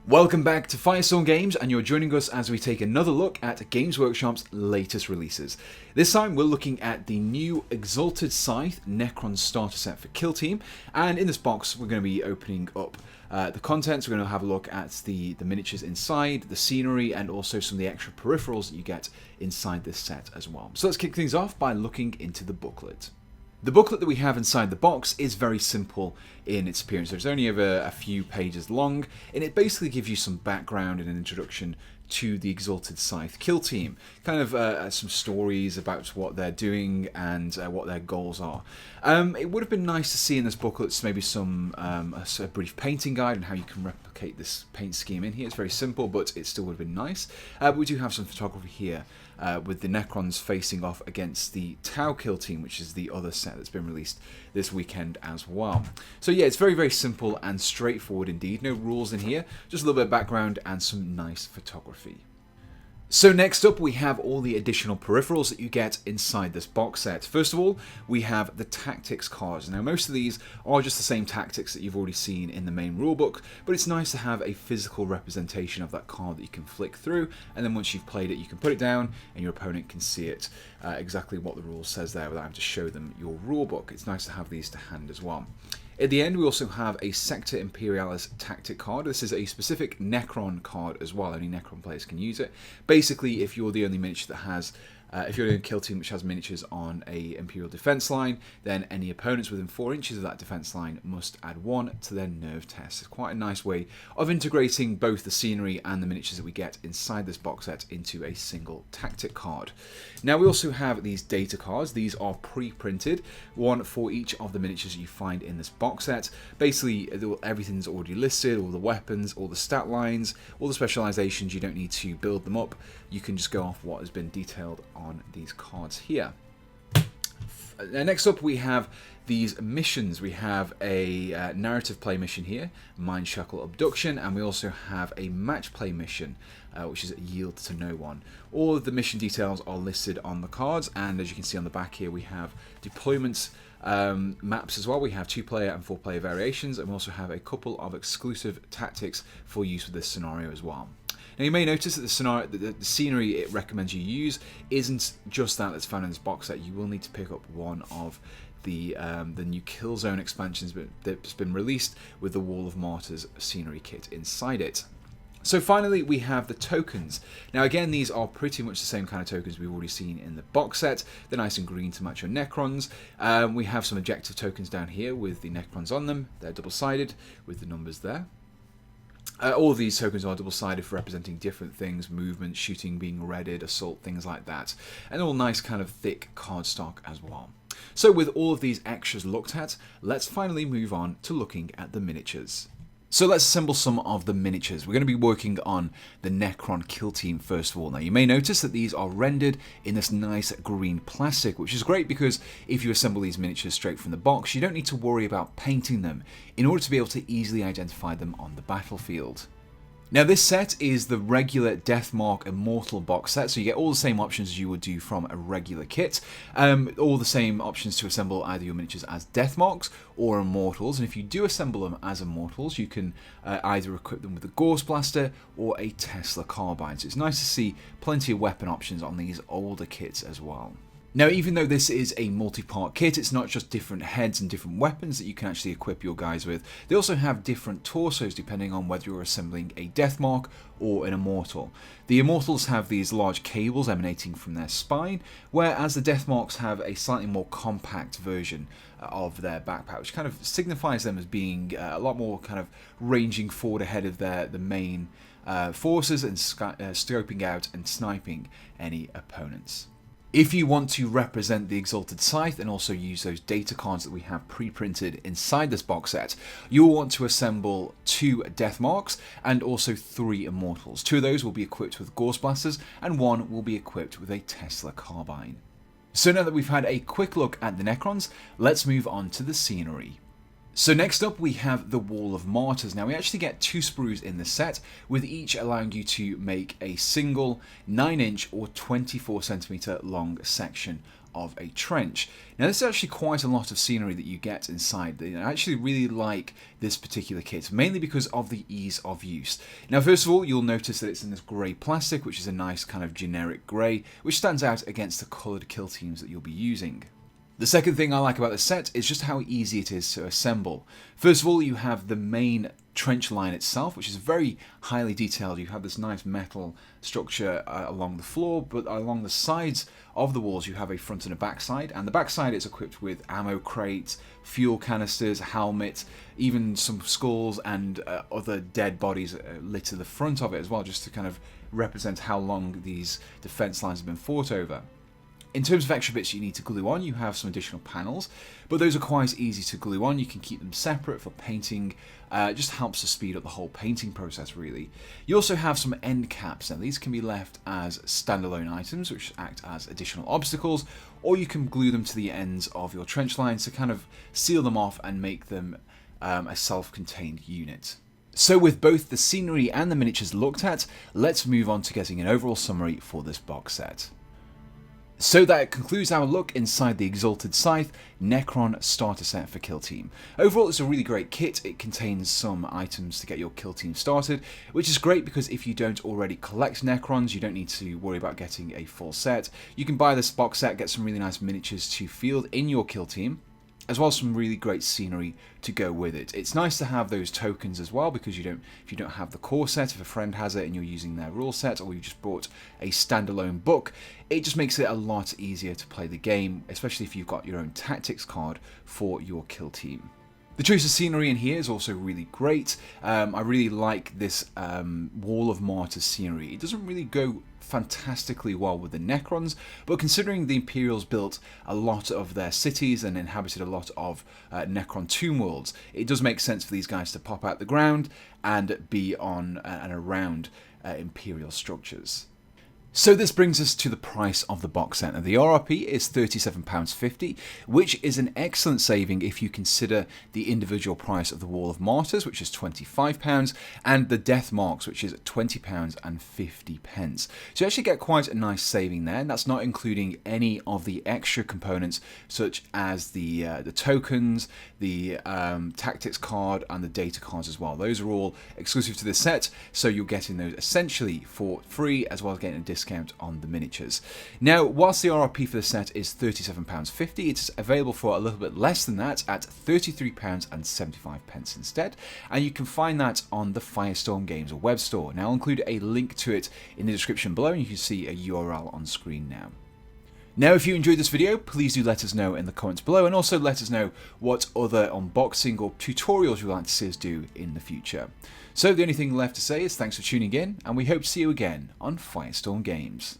Welcome back to Firestorm Games, and you're joining us as we take another look at Games Workshop's latest releases. This time we're looking at the new Exalted Scythe Necron Starter Set for Kill Team, and in this box we're going to be opening up the contents. We're going to have a look at the miniatures inside, the scenery, and also some of the extra peripherals that you get inside this set as well. So let's kick things off by looking into the booklet. The booklet that we have inside the box is very simple in its appearance. It's only over a few pages long, and it basically gives you some background and an introduction to the Exalted Scythe Kill Team. Kind of some stories about what they're doing and what their goals are. It would have been nice to see in this booklet maybe some a brief painting guide on how you can replicate this paint scheme in here. It's very simple, but it still would have been nice. But we do have some photography here. With the Necrons facing off against the Tau Kill Team, which is the other set that's been released this weekend as well. So yeah, it's very, very simple and straightforward indeed. No rules in here, just a little bit of background and some nice photography. So next up we have all the additional peripherals that you get inside this box set. First of all, we have the tactics cards. Now most of these are just the same tactics that you've already seen in the main rulebook, but it's nice to have a physical representation of that card that you can flick through, and then once you've played it you can put it down and your opponent can see it exactly what the rule says there without having to show them your rulebook. It's nice to have these to hand as well. At the end, we also have a Sector Imperialis tactic card. This is a specific Necron card as well. Only Necron players can use it. Basically, if you're the only miniature that has, if you're in a kill team which has miniatures on a Imperial defense line, then any opponents within 4 inches of that defense line must add 1 to their nerve test. It's quite a nice way of integrating both the scenery and the miniatures that we get inside this box set into a single tactic card. Now we also have these data cards. These are pre-printed, one for each of the miniatures you find in this box set. Basically, everything's already listed, all the weapons, all the stat lines, all the specializations. You don't need to build them up. You can just go off what has been detailed on these cards here. Next up we have these missions. We have a narrative play mission here, Mind Shackle Abduction, and we also have a match play mission, which is Yield to No One. All of the mission details are listed on the cards, and as you can see on the back here we have deployments maps as well. We have 2-player and 4-player variations, and we also have a couple of exclusive tactics for use with this scenario as well. Now you may notice that the scenery it recommends you use isn't just that's found in this box set. You will need to pick up one of the new Killzone expansions that's been released with the Wall of Martyrs scenery kit inside it. So finally we have the tokens. Now again, these are pretty much the same kind of tokens we've already seen in the box set. They're nice and green to match your Necrons. We have some objective tokens down here with the Necrons on them. They're double-sided with the numbers there. All of these tokens are double-sided for representing different things, movement, shooting, being readied, assault, things like that. And all nice kind of thick cardstock as well. So with all of these extras looked at, let's finally move on to looking at the miniatures. So let's assemble some of the miniatures. We're going to be working on the Necron Kill Team first of all. Now you may notice that these are rendered in this nice green plastic, which is great because if you assemble these miniatures straight from the box, you don't need to worry about painting them in order to be able to easily identify them on the battlefield. Now this set is the regular Deathmark Immortal box set, so you get all the same options as you would do from a regular kit. All the same options to assemble either your miniatures as Deathmarks or Immortals, and if you do assemble them as Immortals, you can either equip them with a Gauss Blaster or a Tesla Carbine. So it's nice to see plenty of weapon options on these older kits as well. Now, even though this is a multi-part kit, it's not just different heads and different weapons that you can actually equip your guys with. They also have different torsos depending on whether you're assembling a Deathmark or an Immortal. The Immortals have these large cables emanating from their spine, whereas the Deathmarks have a slightly more compact version of their backpack, which kind of signifies them as being a lot more kind of ranging forward ahead of the main forces and scoping out and sniping any opponents. If you want to represent the Exalted Scythe and also use those data cards that we have pre-printed inside this box set, you will want to assemble 2 Deathmarks and also 3 Immortals. 2 of those will be equipped with Gauss Blasters and 1 will be equipped with a Tesla Carbine. So now that we've had a quick look at the Necrons, let's move on to the scenery. So next up we have the Wall of Martyrs. Now we actually get 2 sprues in this set, with each allowing you to make a single 9-inch or 24cm long section of a trench. Now this is actually quite a lot of scenery that you get inside. I actually really like this particular kit, mainly because of the ease of use. Now first of all, you'll notice that it's in this grey plastic, which is a nice kind of generic grey, which stands out against the coloured kill teams that you'll be using. The second thing I like about the set is just how easy it is to assemble. First of all, you have the main trench line itself, which is very highly detailed. You have this nice metal structure along the floor, but along the sides of the walls you have a front and a back side, and the back side is equipped with ammo crates, fuel canisters, helmet, even some skulls and other dead bodies lit to the front of it as well, just to kind of represent how long these defense lines have been fought over. In terms of extra bits you need to glue on, you have some additional panels, but those are quite easy to glue on. You can keep them separate for painting. It just helps to speed up the whole painting process, really. You also have some end caps, and these can be left as standalone items, which act as additional obstacles, or you can glue them to the ends of your trench lines to kind of seal them off and make them a self-contained unit. So with both the scenery and the miniatures looked at, let's move on to getting an overall summary for this box set. So that concludes our look inside the Exalted Scythe Necron starter set for Kill Team. Overall, it's a really great kit. It contains some items to get your Kill Team started, which is great because if you don't already collect Necrons, you don't need to worry about getting a full set. You can buy this box set, get some really nice miniatures to field in your Kill Team, as well as some really great scenery to go with it. It's nice to have those tokens as well, because if you don't have the core set, if a friend has it and you're using their rule set, or you just bought a standalone book, it just makes it a lot easier to play the game, especially if you've got your own tactics card for your kill team. The choice of scenery in here is also really great. I really like this Wall of Martyrs scenery. It doesn't really go fantastically well with the Necrons, but considering the Imperials built a lot of their cities and inhabited a lot of Necron tomb worlds, it does make sense for these guys to pop out the ground and be on and around Imperial structures. So this brings us to the price of the box set. Now the RRP is £37.50, which is an excellent saving if you consider the individual price of the Wall of Martyrs, which is £25, and the Death Marks, which is £20.50. So you actually get quite a nice saving there, and that's not including any of the extra components such as the tokens, the tactics card, and the data cards as well. Those are all exclusive to this set, so you're getting those essentially for free, as well as getting a discount on the miniatures. Now, whilst the RRP for the set is £37.50, it's available for a little bit less than that at £33.75 instead, and you can find that on the Firestorm Games web store. Now, I'll include a link to it in the description below, and you can see a URL on screen now. Now, if you enjoyed this video, please do let us know in the comments below, and also let us know what other unboxing or tutorials you'd like to see us do in the future. So the only thing left to say is thanks for tuning in, and we hope to see you again on Firestorm Games.